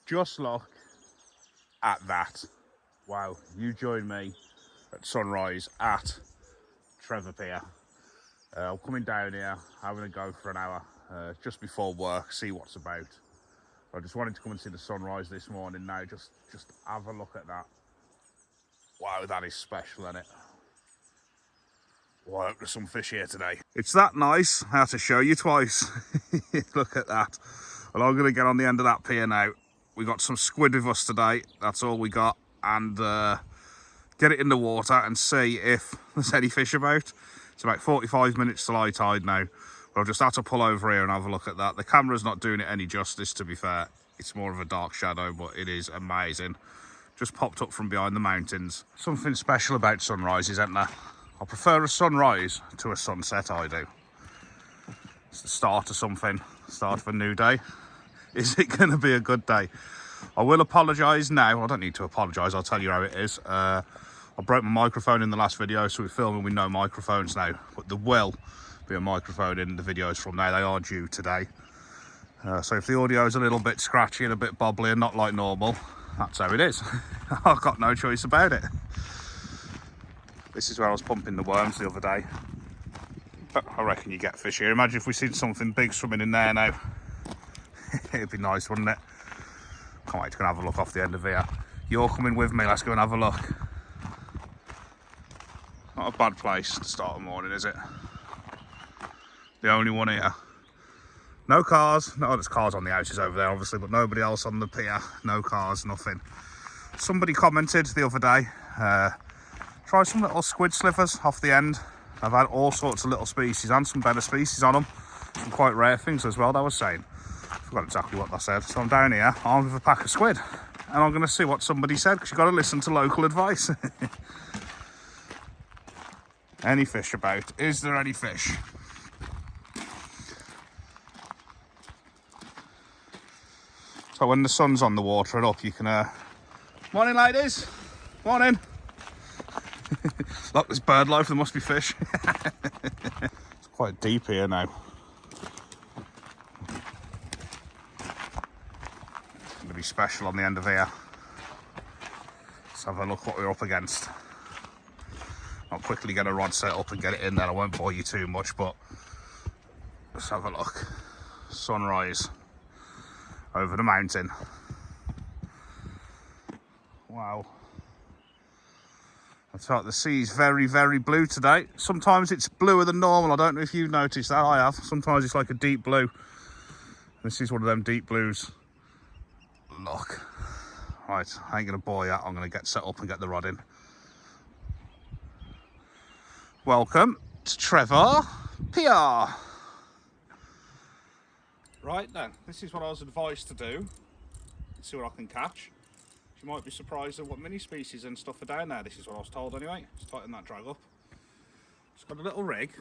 Just look at that. Wow, you join me at sunrise at Trevor Pier. I'm coming down here, having a go for an hour, just before work, see what's about. I just wanted to come and see the sunrise this morning now, just have a look at that. Wow, that is special, isn't it? Well, I hope there's some fish here today. It's that nice, I had to show you twice. Look at that. Well, I'm going to get on the end of that pier now. We got some squid with us today, that's all we got, and get it in the water and see if there's any fish about. It's about 45 minutes till high tide now, but I've just had to pull over here and have a look at that. The camera's not doing it any justice, to be fair. It's more of a dark shadow, but it is amazing. Just popped up from behind the mountains. Something special about sunrises, isn't there? I prefer a sunrise to a sunset, I do. It's the start of something, start of a new day. Is it going to be a good day? I will apologise now. I don't need to apologise, I'll tell you how it is. I broke my microphone in the last video, so we're filming with no microphones now. But there will be a microphone in the videos from now. They are due today. So if the audio is a little bit scratchy and a bit bobbly and not like normal, that's how it is. I've got no choice about it. This is where I was pumping the worms the other day. But I reckon you get fish here. Imagine if we seen something big swimming in there now. It'd be nice, wouldn't it? Can't wait to go and have a look off the end of here. You're coming with me, let's go and have a look. Not a bad place to start the morning, is it? The only one here. No cars. No, there's cars on the houses over there, obviously, but nobody else on the pier. No cars, nothing. Somebody commented the other day, try some little squid slivers off the end. I've had all sorts of little species and some better species on them. Some quite rare things as well, they were saying. I forgot exactly what they said. So I'm down here, armed with a pack of squid. And I'm going to see what somebody said, because you've got to listen to local advice. Any fish about? Is there any fish? So when the sun's on the water and up, you can... Morning, ladies. Morning. Look, there's bird life, there must be fish. It's quite deep here now. It's going to be special on the end of here. Let's have a look what we're up against. I'll quickly get a rod set up and get it in there. I won't bore you too much, but let's have a look. Sunrise over the mountain. Wow. I thought the sea's very, very blue today. Sometimes it's bluer than normal. I don't know if you've noticed that. I have. Sometimes it's like a deep blue. This is one of them deep blues. Look. Right, I ain't going to bore you. I'm going to get set up and get the rod in. Welcome to Trevor Pier. Right then, this is what I was advised to do. Let's see what I can catch. You might be surprised at what mini species and stuff are down there. This is what I was told anyway. Let's tighten that drag up. It's got a little rig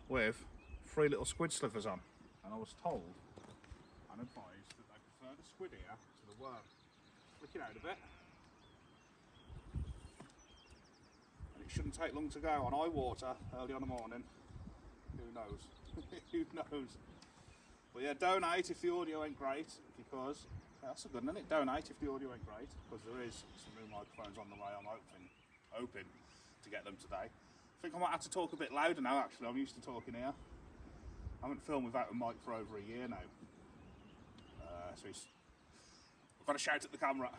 with 3 little squid slivers on. And I was told and advised that they prefer the squid here to the worm. Flick it out a bit. And it shouldn't take long to go on high water early on the morning. Who knows? Who knows? But yeah, donate if the audio ain't great, because that's a good one, isn't it? Donate if the audio ain't great, because there is some new microphones on the way. I'm hoping to get them today. I think I might have to talk a bit louder now, actually. I'm used to talking here. I haven't filmed without a mic for over a year now. So I've got to shout at the camera.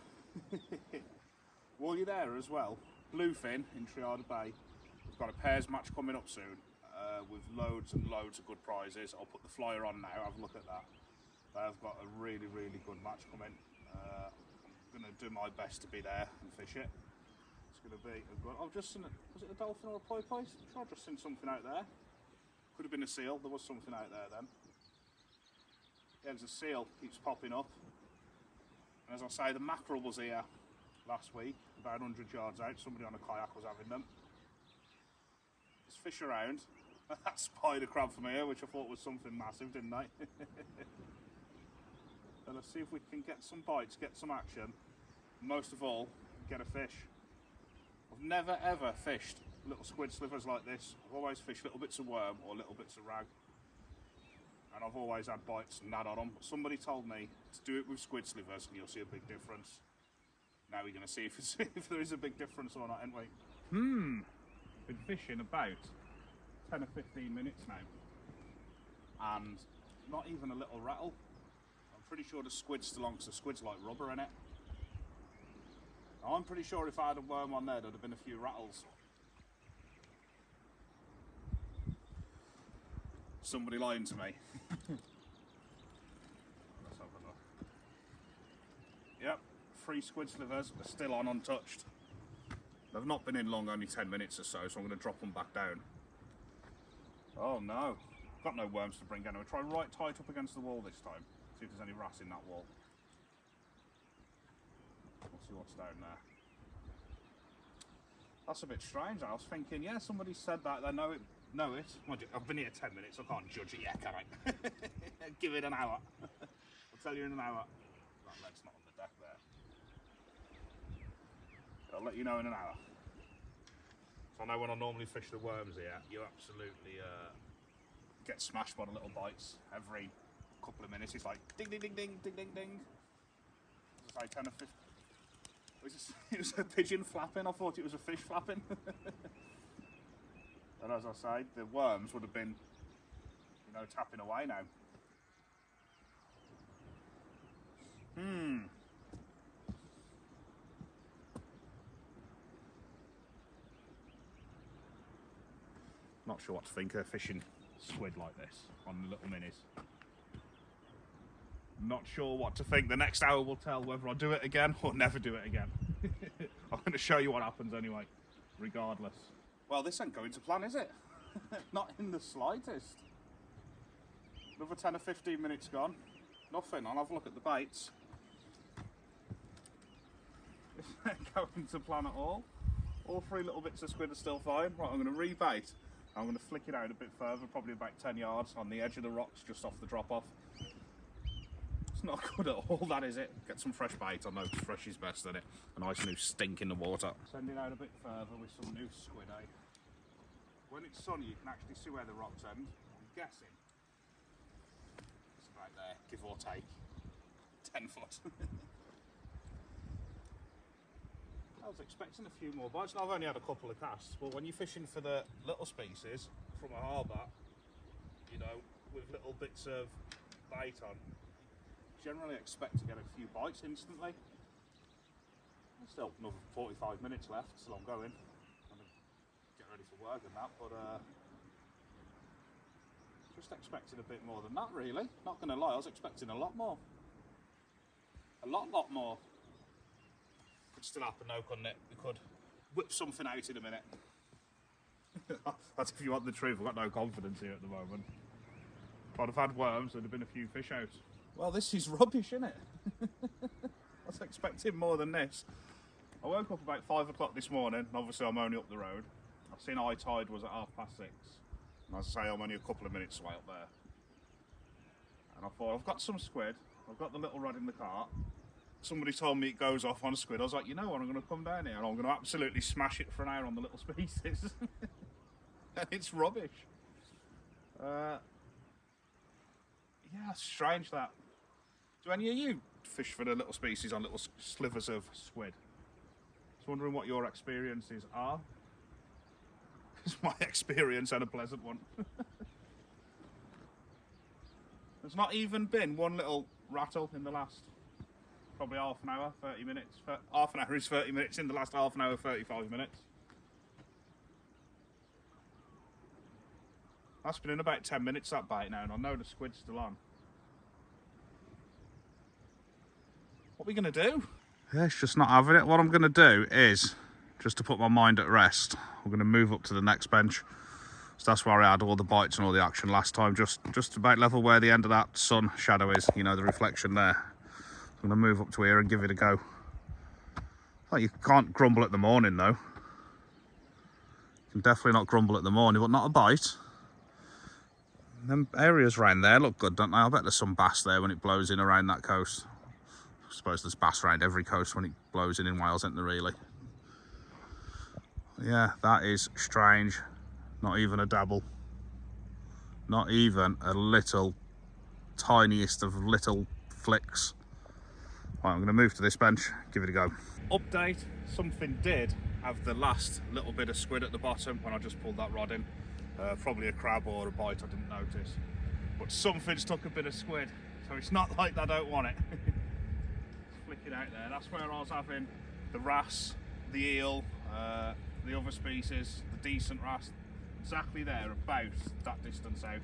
While you're there as well, Bluefin in Triada Bay, we've got a pairs match coming up soon. With loads and loads of good prizes. I'll put the flyer on now, have a look at that. They've got a really, really good match coming. I'm going to do my best to be there and fish it. It's going to be a good... I've just seen it. Was it a dolphin or a porpoise? I'm sure I've just seen something out there. Could have been a seal. There was something out there then. Yeah, there's a seal. Keeps popping up. And as I say, the mackerel was here last week, about 100 yards out. Somebody on a kayak was having them. There's fish around. That spider crab from here, which I thought was something massive, didn't I? So let's see if we can get some bites, get some action. Most of all, get a fish. I've never ever fished little squid slivers like this. I've always fished little bits of worm or little bits of rag. and I've always had bites and that on them. But somebody told me to do it with squid slivers and you'll see a big difference. Now we're going to see if there is a big difference or not, ain't we? Been fishing about 10 or 15 minutes now, and not even a little rattle. I'm pretty sure the squid's still on, because the squid's like rubber in it. I'm pretty sure if I had a worm on there, there'd have been a few rattles. Somebody lying to me. Let's have a look. Yep, 3 squid slivers are still on, untouched. They've not been in long, only 10 minutes or so I'm going to drop them back down. Oh no, got no worms to bring down. I'll try right tight up against the wall this time, see if there's any wrasse in that wall. We'll see what's down there. That's a bit strange. I was thinking, yeah, somebody said that, they know it. I've been here 10 minutes, I can't judge it yet, can I? Give it an hour. I'll tell you in an hour. That leg's not on the deck there. I'll let you know in an hour. So I know when I normally fish the worms here, you absolutely get smashed by the little bites. Every couple of minutes it's like ding ding ding ding ding ding ding. It's like 10 or 15. It was a pigeon flapping. I thought it was a fish flapping. And as I say, the worms would have been, you know, tapping away now. Not sure what to think of fishing squid like this on the little minis. Not sure what to think. The next hour will tell whether I do it again or never do it again. I'm going to show you what happens anyway, regardless. Well, this ain't going to plan, is it? Not in the slightest. Another 10 or 15 minutes gone. Nothing. I'll have a look at the baits. It's not going to plan at all. All 3 little bits of squid are still fine. Right, I'm going to rebait. I'm going to flick it out a bit further, probably about 10 yards on the edge of the rocks, just off the drop-off. It's not good at all, that is it. Get some fresh bait. I know fresh is best, isn't it? A nice new stink in the water. Send it out a bit further with some new squid, eh? When it's sunny, you can actually see where the rocks end. I'm guessing it's about there, give or take 10 foot. I was expecting a few more bites. Now, I've only had a couple of casts, but when you're fishing for the little species from a harbour, you know, with little bits of bait on, generally expect to get a few bites instantly. There's still another 45 minutes left, so I'm going. Get ready for work and that, but just expecting a bit more than that, really. Not going to lie, I was expecting a lot more. A lot more. Could still happen though, couldn't it? We could whip something out in a minute. That's if you want the truth. I've got no confidence here at the moment. If I'd have had worms, there'd have been a few fish out. Well, this is rubbish, isn't it? I was expecting more than this. I woke up about 5 o'clock this morning, and obviously I'm only up the road. I've seen high tide was at 6:30, and as I say, I'm only a couple of minutes away up there. And I thought, I've got some squid, I've got the little rod in the cart. Somebody told me it goes off on squid. I was like, you know what, I'm going to come down here and I'm going to absolutely smash it for an hour on the little species. And it's rubbish. Yeah, strange that. Do any of you fish for the little species on little slivers of squid? Just wondering what your experiences are. Because my experience had a pleasant one. There's not even been one little rattle in the last probably half an hour, 30 minutes. Half an hour is 30 minutes, in the last half an hour, 35 minutes. That's been in about 10 minutes, that bite now, and I know the squid's still on. What are we going to do? Yeah, it's just not having it. What I'm going to do is, just to put my mind at rest, we're going to move up to the next bench. So that's where I had all the bites and all the action last time, just about level where the end of that sun shadow is, you know, the reflection there. I'm going to move up to here and give it a go. Oh, you can't grumble at the morning though. You can definitely not grumble at the morning, but not a bite. Them areas around there look good, don't they? I bet there's some bass there when it blows in around that coast. I suppose there's bass around every coast when it blows in Wales, isn't there really? Yeah, that is strange. Not even a dabble. Not even a little tiniest of little flicks. Right, I'm going to move to this bench, give it a go. Update, something did have the last little bit of squid at the bottom when I just pulled that rod in. Probably a crab or a bite, I didn't notice. But something's took a bit of squid, so it's not like I don't want it. Flick it out there. That's where I was having the wrasse, the eel, the other species, the decent wrasse, exactly there, about that distance out.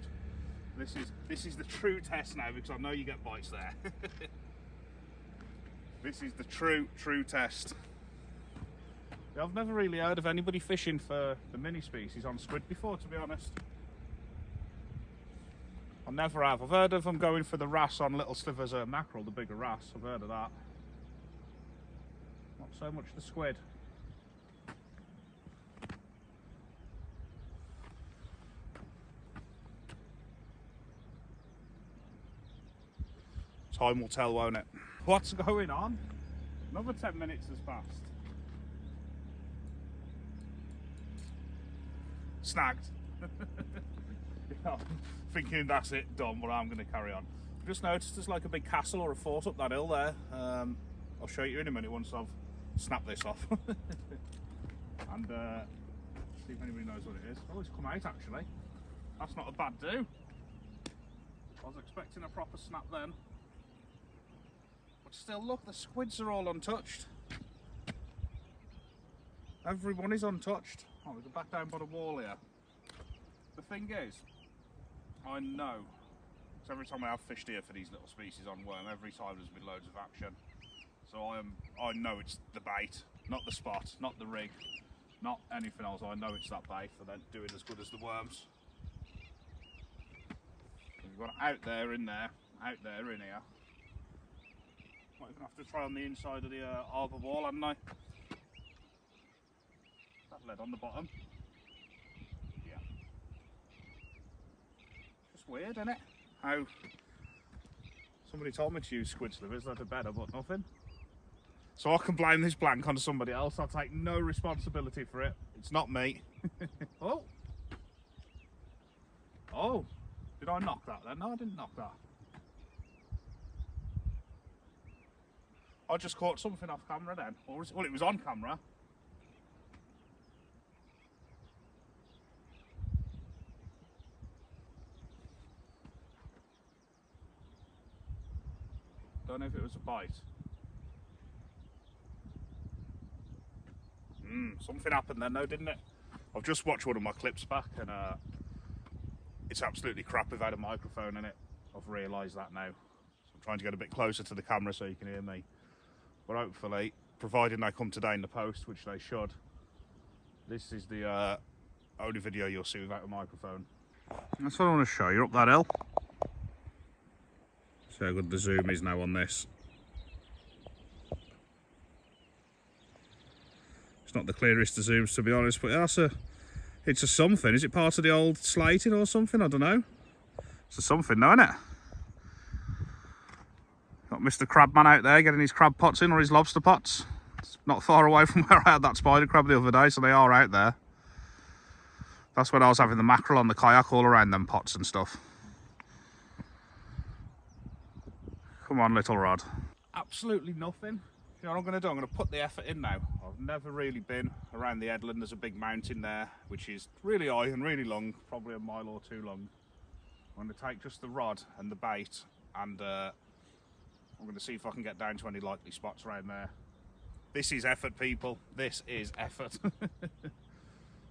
This is the true test now, because I know you get bites there. This is the true test. Yeah, I've never really heard of anybody fishing for the mini species on squid before, to be honest. I never have. I've heard of them going for the wrasse on little slivers of mackerel, the bigger wrasse. I've heard of that. Not so much the squid. Time will tell, won't it? What's going on? Another 10 minutes has passed. Snagged. Yeah, thinking that's it, done, but I'm going to carry on. I've just noticed there's like a big castle or a fort up that hill there. I'll show you in a minute once I've snapped this off. And see if anybody knows what it is. Oh, it's come out actually. That's not a bad do. I was expecting a proper snap then. But still, look, the squids are all untouched. Everyone is untouched. Oh, we go back down by the wall here. The thing is, I know, because every time I have fished here for these little species on worm, every time there's been loads of action. So I know it's the bait, not the spot, not the rig, not anything else. I know it's that bait, and they're doing as good as the worms. So we've got out there, in there, out there, in here. Might even have to try on the inside of the arbor wall, hadn't I? That lead on the bottom. Yeah. Just weird, isn't it? How somebody told me to use squid slivers, they'd be better, but nothing. So I can blame this blank on somebody else. I'll take no responsibility for it. It's not me. Oh. Oh. Did I knock that then? No, I didn't knock that. I just caught something off camera then. Or was it, well, it was on camera. Don't know if it was a bite. Something happened then though, didn't it? I've just watched one of my clips back and it's absolutely crap without a microphone in it. I've realised that now. So I'm trying to get a bit closer to the camera so you can hear me. But hopefully, providing they come today in the post, which they should, this is the only video you'll see without a microphone. That's what I want to show you, up that hill. See how good the zoom is now on this. It's not the clearest of zooms, to be honest, but it's a something. Is it part of the old slating or something? I don't know. It's a something though, isn't it? Got Mr. Crabman out there getting his crab pots in, or his lobster pots. It's not far away from where I had that spider crab the other day, so they are out there. That's when I was having the mackerel on the kayak all around them pots and stuff. Come on, little rod. Absolutely nothing. You know what I'm going to do? I'm going to put the effort in now. I've never really been around the headland. There's a big mountain there, which is really high and really long, probably a mile or two long. I'm going to take just the rod and the bait, and I'm going to see if I can get down to any likely spots around there. This is effort, people. This is effort.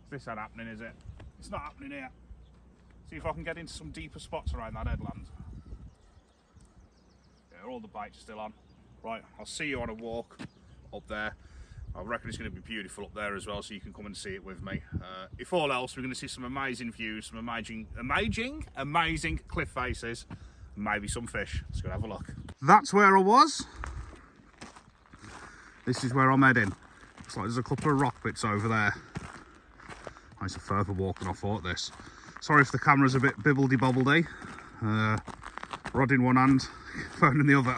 This ain't happening, is it? It's not happening here. See if I can get into some deeper spots around that headland. Yeah, all the bait's still on. Right, I'll see you on a walk up there. I reckon it's going to be beautiful up there as well, so you can come and see it with me. If all else, we're going to see some amazing views, some amazing cliff faces, and maybe some fish. Let's go have a look. That's where I was. This is where I'm heading. Looks like there's a couple of rock bits over there. Nice, a further walk than I thought this. Sorry if the camera's a bit bibbledy-bobbledy. Rod in one hand, phone in the other.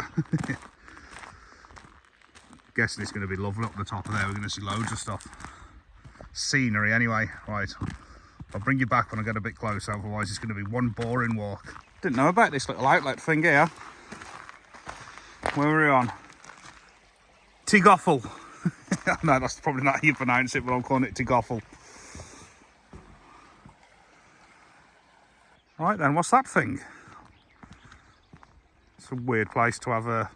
Guessing it's going to be lovely up the top of there. We're going to see loads of stuff. Scenery anyway. Right, I'll bring you back when I get a bit closer, otherwise it's going to be one boring walk. Didn't know about this little outlet thing here. Where were we on? Tigoffel. No, that's probably not how you pronounce it, but I'm calling it Tigoffel. Right then, what's that thing? It's a weird place to have a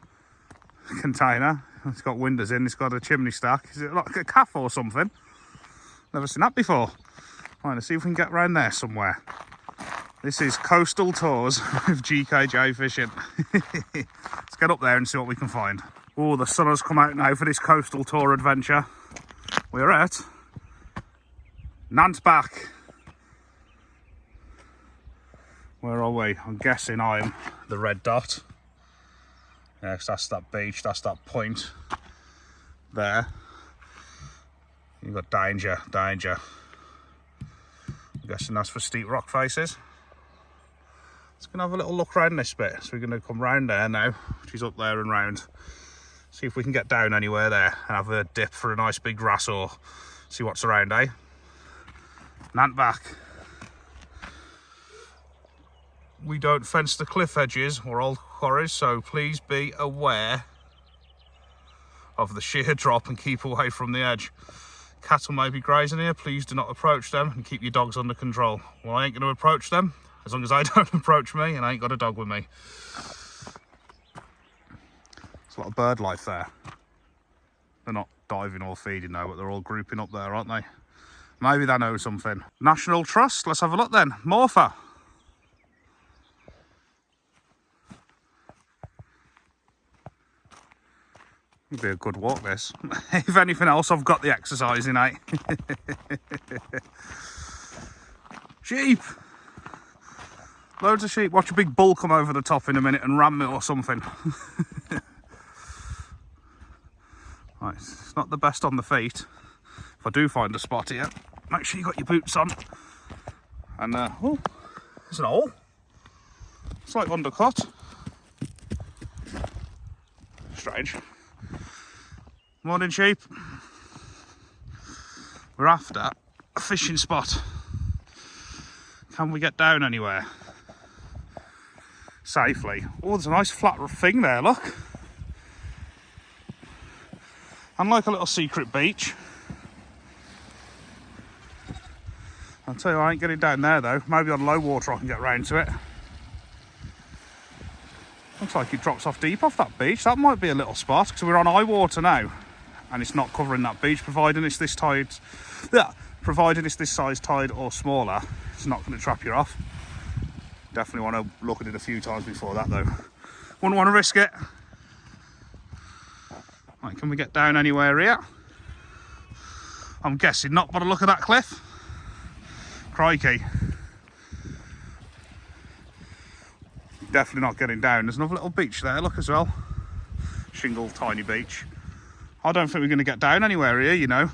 container. It's got windows in, it's got a chimney stack. Is it like a cafe or something? Never seen that before. Right, let's see if we can get around there somewhere. This is Coastal Tours with GKJ Fishing. Let's get up there and see what we can find. Oh, the sun has come out now for this coastal tour adventure. We're at Nantbach. Where are we? I'm guessing I'm the red dot. Yes, that's that beach, that's that point there. You've got danger, danger. I'm guessing that's for steep rock faces. Let's go and have a little look around this bit. So we're going to come round there now, which is up there and round. See if we can get down anywhere there and have a dip for a nice big grass or see what's around, eh? Nantbach. We don't fence the cliff edges or old quarries, so please be aware of the sheer drop and keep away from the edge. Cattle may be grazing here, please do not approach them and keep your dogs under control. Well, I ain't going to approach them as long as I don't approach me and I ain't got a dog with me. There's a lot of bird life there. They're not diving or feeding though, but they're all grouping up there, aren't they? Maybe they know something. National Trust, let's have a look then. Morpher. It'd be a good walk, this. If anything else, I've got the exercise in, eh? Sheep! Loads of sheep. Watch a big bull come over the top in a minute and ram me or something. Right, it's not the best on the feet. If I do find a spot here, make sure you got your boots on. And, oh, there's an hole. It's like undercut. Strange. Morning, sheep. We're after a fishing spot. Can we get down anywhere safely? Oh, there's a nice flat thing there, look. And like a little secret beach. I'll tell you, I ain't getting down there though. Maybe on low water I can get round to it. Looks like it drops off deep off that beach. That might be a little spot, because we're on high water now. And it's not covering that beach, providing it's this tide. Yeah, providing it's this size tide or smaller, it's not going to trap you off. Definitely want to look at it a few times before that though. Wouldn't want to risk it. Right, can we get down anywhere here? I'm guessing not by the look of that cliff. Crikey. Definitely not getting down. There's another little beach there, look as well. Shingle, tiny beach. I don't think we're going to get down anywhere here, you know.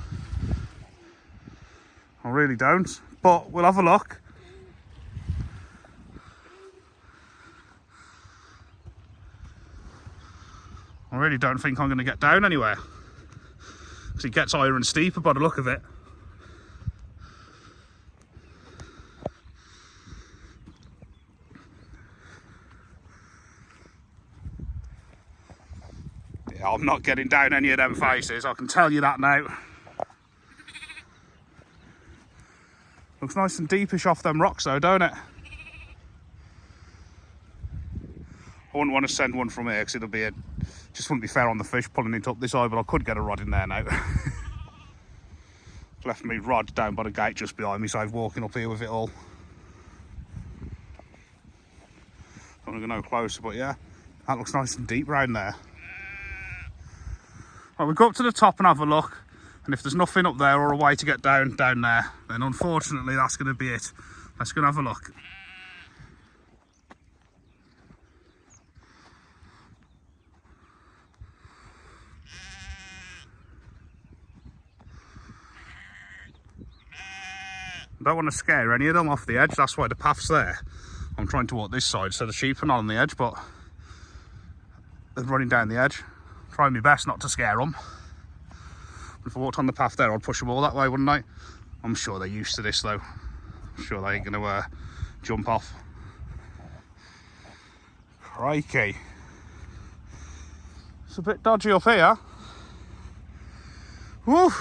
I really don't. But we'll have a look. I really don't think I'm going to get down anywhere. Because it gets higher and steeper by the look of it. Yeah, I'm not getting down any of them faces, I can tell you that now. Looks nice and deepish off them rocks though, don't it? I wouldn't want to send one from here because it'll be just wouldn't be fair on the fish pulling it up this eye, but I could get a rod in there now. Left me rod down by the gate just behind me, so I'm walking up here with it all. Don't want to go no closer, but yeah, that looks nice and deep round there. Right, we'll go up to the top and have a look, and if there's nothing up there or a way to get down there, then unfortunately that's going to be it. Let's go and have a look. Don't want to scare any of them off the edge, that's why the path's there. I'm trying to walk this side so the sheep are not on the edge, but they're running down the edge. Trying my best not to scare them. If I walked on the path there, I'd push them all that way, wouldn't I? I'm sure they're used to this though. I'm sure they ain't going to jump off. Crikey. It's a bit dodgy up here. Woo!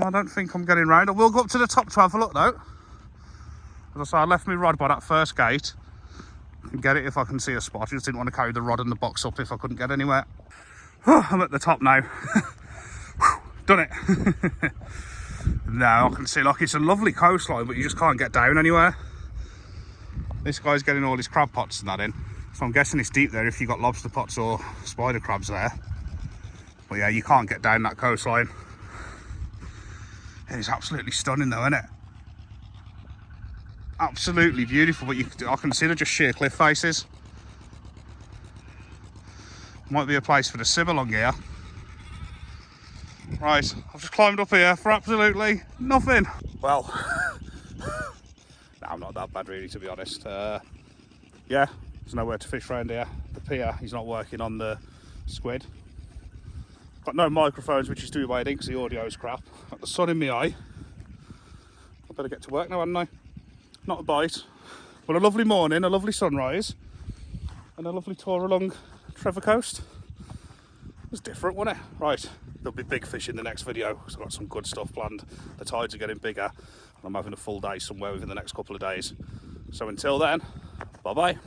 I don't think I'm getting round. I will go up to the top to have a look though. As I say, I left my rod by that first gate. I can get it if I can see a spot. I just didn't want to carry the rod and the box up if I couldn't get anywhere. I'm at the top now. Done it. Now I can see, like, it's a lovely coastline, but you just can't get down anywhere. This guy's getting all his crab pots and that in. So I'm guessing it's deep there if you've got lobster pots or spider crabs there. But yeah, you can't get down that coastline. It's absolutely stunning though, isn't it? Absolutely beautiful, but I can see they're just sheer cliff faces. Might be a place for the sib along here. Right, I've just climbed up here for absolutely nothing. Well, no, I'm not that bad really, to be honest. Yeah, there's nowhere to fish around here. The pier, he's not working on the squid. Got no microphones, which is doing my heading because the audio's crap. Got the sun in my eye. I better get to work now, hadn't I? Not a bite, but a lovely morning, a lovely sunrise, and a lovely tour along Trevor Coast. It was different, wasn't it? Right, there'll be big fish in the next video because I've got some good stuff planned. The tides are getting bigger, and I'm having a full day somewhere within the next couple of days. So until then, bye-bye.